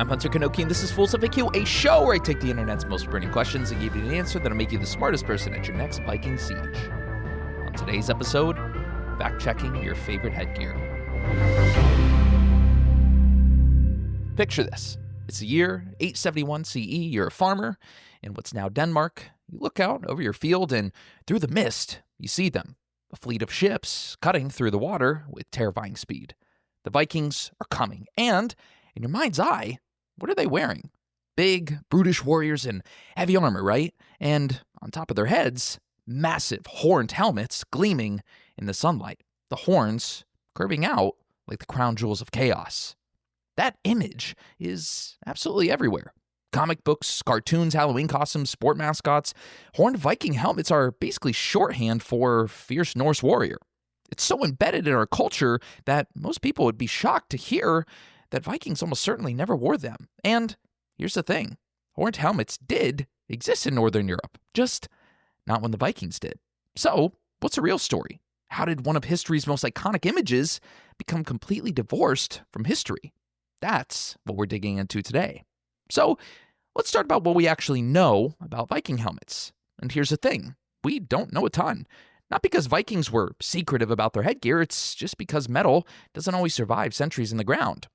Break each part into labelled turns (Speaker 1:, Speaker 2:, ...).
Speaker 1: I'm Hunter Kanoki, and this is Fools FAQ, a show where I take the internet's most burning questions and give you an answer that'll make you the smartest person at your next Viking siege. On today's episode, fact-checking your favorite headgear. Picture this. It's the year 871 CE, you're a farmer in what's now Denmark. You look out over your field, and through the mist, you see them. A fleet of ships cutting through the water with terrifying speed. The Vikings are coming, and in your mind's eye, what are they wearing? Big, brutish warriors in heavy armor, right? And on top of their heads, massive horned helmets gleaming in the sunlight. The horns curving out like the crown jewels of chaos. That image is absolutely everywhere. Comic books, cartoons, Halloween costumes, sport mascots. Horned Viking helmets are basically shorthand for fierce Norse warrior. It's so embedded in our culture that most people would be shocked to hear that Vikings almost certainly never wore them. And here's the thing. Horned helmets did exist in Northern Europe, just not when the Vikings did. So, what's the real story? How did one of history's most iconic images become completely divorced from history? That's what we're digging into today. So, let's start about what we actually know about Viking helmets. And here's the thing. We don't know a ton. Not because Vikings were secretive about their headgear, it's just because metal doesn't always survive centuries in the ground.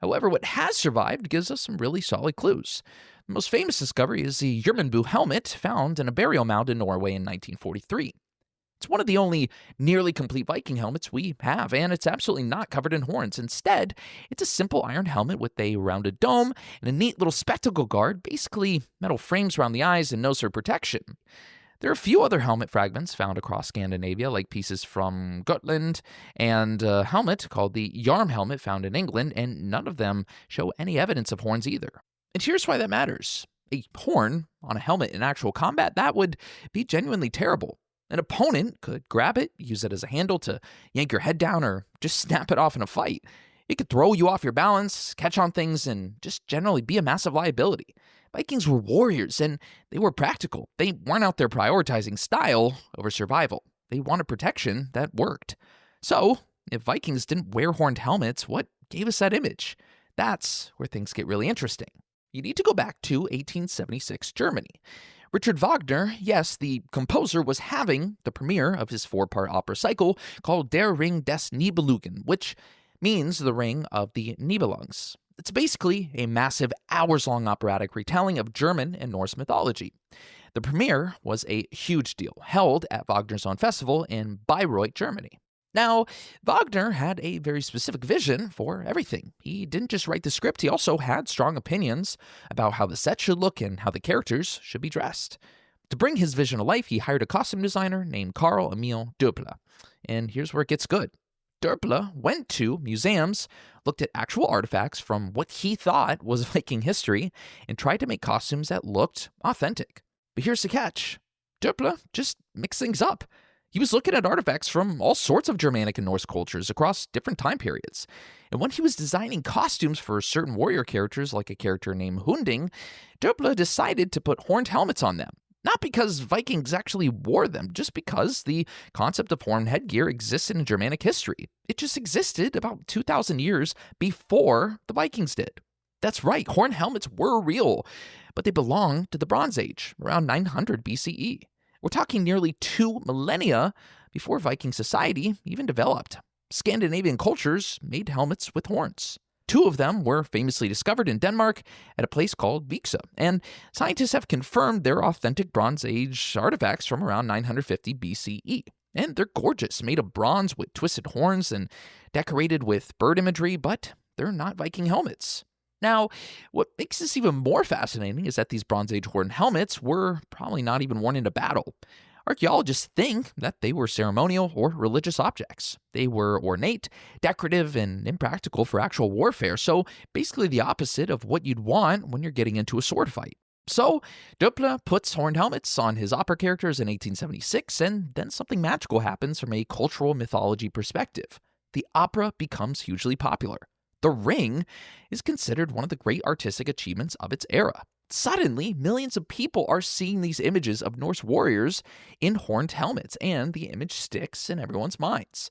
Speaker 1: However, what has survived gives us some really solid clues. The most famous discovery is the Jernbu helmet found in a burial mound in Norway in 1943. It's one of the only nearly complete Viking helmets we have, and it's absolutely not covered in horns. Instead, it's a simple iron helmet with a rounded dome and a neat little spectacle guard, basically metal frames around the eyes and nose for protection. There are a few other helmet fragments found across Scandinavia, like pieces from Gotland, and a helmet called the Yarm helmet found in England, and none of them show any evidence of horns either. And here's why that matters. A horn on a helmet in actual combat, that would be genuinely terrible. An opponent could grab it, use it as a handle to yank your head down, or just snap it off in a fight. It could throw you off your balance, catch on things, and just generally be a massive liability. Vikings were warriors, and they were practical. They weren't out there prioritizing style over survival. They wanted protection that worked. So, if Vikings didn't wear horned helmets, what gave us that image? That's where things get really interesting. You need to go back to 1876 Germany. Richard Wagner, yes, the composer, was having the premiere of his 4-part opera cycle called Der Ring des Nibelungen, which means the Ring of the Nibelungs. It's basically a massive hours-long operatic retelling of German and Norse mythology. The premiere was a huge deal, held at Wagner's own festival in Bayreuth, Germany. Now, Wagner had a very specific vision for everything. He didn't just write the script, he also had strong opinions about how the set should look and how the characters should be dressed. To bring his vision to life, he hired a costume designer named Carl Emil Döppler. And here's where it gets good. Döppler went to museums, looked at actual artifacts from what he thought was Viking history, and tried to make costumes that looked authentic. But here's the catch. Döppler just mixed things up. He was looking at artifacts from all sorts of Germanic and Norse cultures across different time periods. And when he was designing costumes for certain warrior characters, like a character named Hunding, Döppler decided to put horned helmets on them. Not because Vikings actually wore them, just because the concept of horned headgear existed in Germanic history. It just existed about 2,000 years before the Vikings did. That's right, horned helmets were real, but they belonged to the Bronze Age, around 900 BCE. We're talking nearly 2 millennia before Viking society even developed. Scandinavian cultures made helmets with horns. 2 of them were famously discovered in Denmark at a place called Viksa, and scientists have confirmed they're authentic Bronze Age artifacts from around 950 BCE. And they're gorgeous, made of bronze with twisted horns and decorated with bird imagery, but they're not Viking helmets. Now, what makes this even more fascinating is that these Bronze Age horned helmets were probably not even worn into battle. Archaeologists think that they were ceremonial or religious objects. They were ornate, decorative, and impractical for actual warfare, so basically the opposite of what you'd want when you're getting into a sword fight. So, Döppler puts horned helmets on his opera characters in 1876, and then something magical happens from a cultural mythology perspective. The opera becomes hugely popular. The Ring is considered one of the great artistic achievements of its era. Suddenly, millions of people are seeing these images of Norse warriors in horned helmets, and the image sticks in everyone's minds.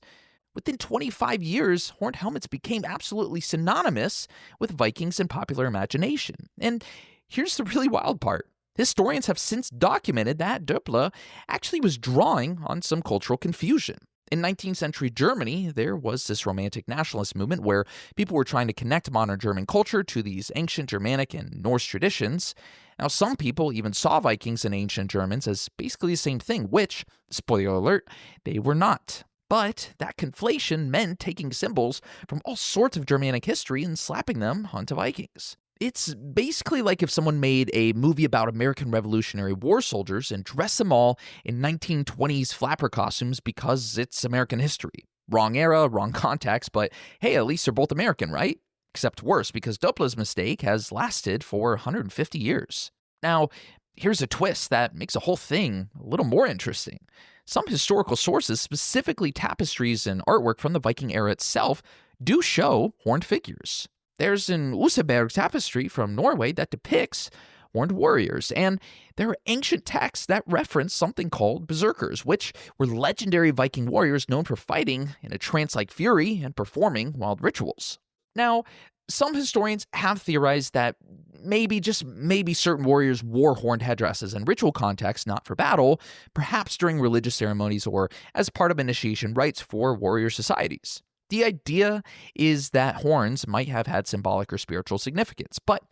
Speaker 1: Within 25 years, horned helmets became absolutely synonymous with Vikings in popular imagination. And here's the really wild part. Historians have since documented that Döppler actually was drawing on some cultural confusion. In 19th century Germany, there was this romantic nationalist movement where people were trying to connect modern German culture to these ancient Germanic and Norse traditions. Now, some people even saw Vikings and ancient Germans as basically the same thing, which, spoiler alert, they were not. But that conflation meant taking symbols from all sorts of Germanic history and slapping them onto Vikings. It's basically like if someone made a movie about American Revolutionary War soldiers and dressed them all in 1920s flapper costumes because it's American history. Wrong era, wrong context, but hey, at least they're both American, right? Except worse, because Doppler's mistake has lasted for 150 years. Now, here's a twist that makes the whole thing a little more interesting. Some historical sources, specifically tapestries and artwork from the Viking era itself, do show horned figures. There's an Oseberg tapestry from Norway that depicts horned warriors, and there are ancient texts that reference something called berserkers, which were legendary Viking warriors known for fighting in a trance-like fury and performing wild rituals. Now, some historians have theorized that maybe, just maybe, certain warriors wore horned headdresses in ritual contexts, not for battle, perhaps during religious ceremonies or as part of initiation rites for warrior societies. The idea is that horns might have had symbolic or spiritual significance, but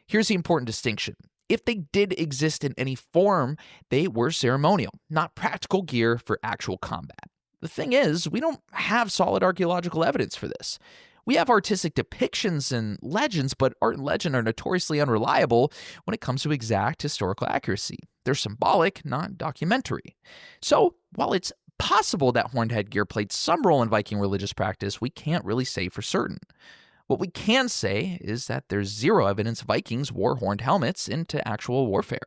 Speaker 1: here's the important distinction. If they did exist in any form, they were ceremonial, not practical gear for actual combat. The thing is, we don't have solid archaeological evidence for this. We have artistic depictions and legends, but art and legend are notoriously unreliable when it comes to exact historical accuracy. They're symbolic, not documentary. So, while it's possible that horned headgear played some role in Viking religious practice, we can't really say for certain. What we can say is that there's zero evidence Vikings wore horned helmets into actual warfare.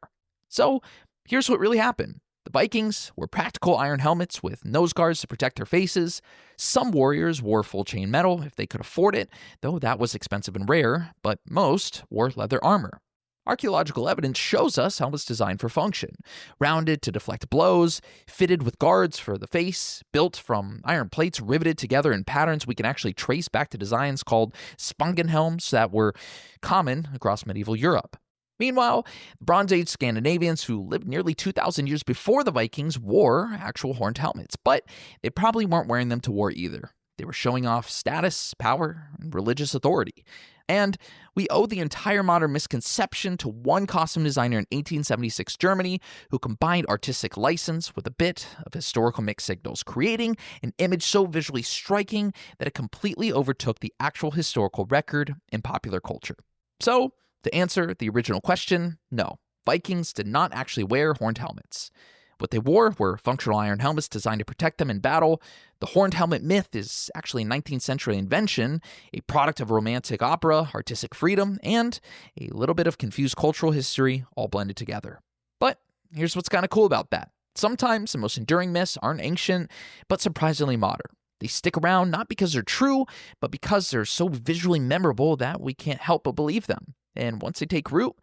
Speaker 1: So, here's what really happened. The Vikings wore practical iron helmets with nose guards to protect their faces. Some warriors wore full chain metal if they could afford it, though that was expensive and rare, but most wore leather armor. Archaeological evidence shows us how it was designed for function. Rounded to deflect blows, fitted with guards for the face, built from iron plates riveted together in patterns we can actually trace back to designs called spangenhelms that were common across medieval Europe. Meanwhile, Bronze Age Scandinavians who lived nearly 2,000 years before the Vikings wore actual horned helmets, but they probably weren't wearing them to war either. They were showing off status, power, and religious authority. And we owe the entire modern misconception to one costume designer in 1876 Germany who combined artistic license with a bit of historical mixed signals, creating an image so visually striking that it completely overtook the actual historical record in popular culture. So, to answer the original question, no, Vikings did not actually wear horned helmets. What they wore were functional iron helmets designed to protect them in battle. The horned helmet myth is actually a 19th century invention, a product of romantic opera, artistic freedom, and a little bit of confused cultural history all blended together. But here's what's kind of cool about that. Sometimes the most enduring myths aren't ancient, but surprisingly modern. They stick around not because they're true, but because they're so visually memorable that we can't help but believe them. And once they take root,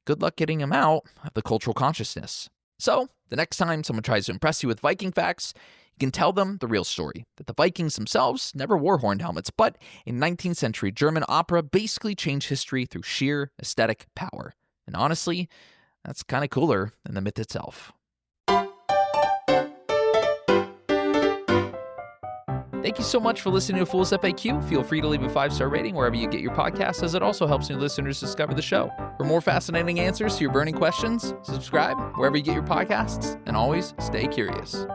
Speaker 1: good luck getting them out of the cultural consciousness. So, the next time someone tries to impress you with Viking facts, you can tell them the real story, that the Vikings themselves never wore horned helmets, but in 19th century German opera basically changed history through sheer aesthetic power. And honestly, that's kind of cooler than the myth itself. Thank you so much for listening to Fool's FAQ. Feel free to leave a 5-star rating wherever you get your podcasts, as it also helps new listeners discover the show. For more fascinating answers to your burning questions, subscribe wherever you get your podcasts, and always stay curious.